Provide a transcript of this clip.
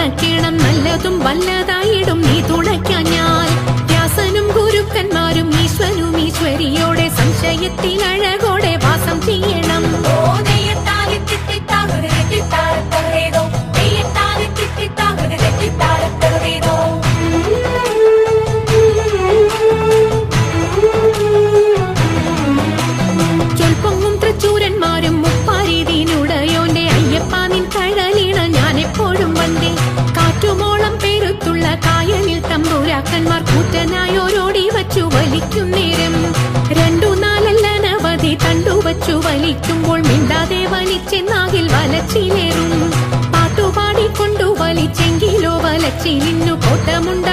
തുണയ്ക്കണം, നല്ലതും വല്ലതായിടും നീ തുണയ്ക്കാഞ്ഞാൽ. വ്യാസനും ഗുരുക്കന്മാരും ഈശ്വനും ഈശ്വരിയോടെ സംശയത്തിൽ അഴകോടെ വാസം ചെയ്യണം. ചൊൽപ്പൊങ്ങും തൃച്ചൂരന്മാരും മുപ്പാരീതിനുടയോന്റെ അയ്യപ്പ നിൻ കഴലിണ ഞാൻ എപ്പോഴും വന്നേ. കാറ്റുമോളം പേരുത്തുള്ള കായലിൽ തമ്പുരാക്കന്മാർ കൂറ്റനായോരോടി വച്ചു വലിക്കും നേരം. 2-4 അനവധി തണ്ടുവച്ചു വലിക്കുമ്പോൾ മിണ്ടാതെ വലിച്ചെന്നാകിൽ വലച്ചിലേറും. പാട്ടുപാടിക്കൊണ്ടു വലിച്ചെങ്കിലോ വലച്ചിലിന്നു കോട്ടമുണ്ട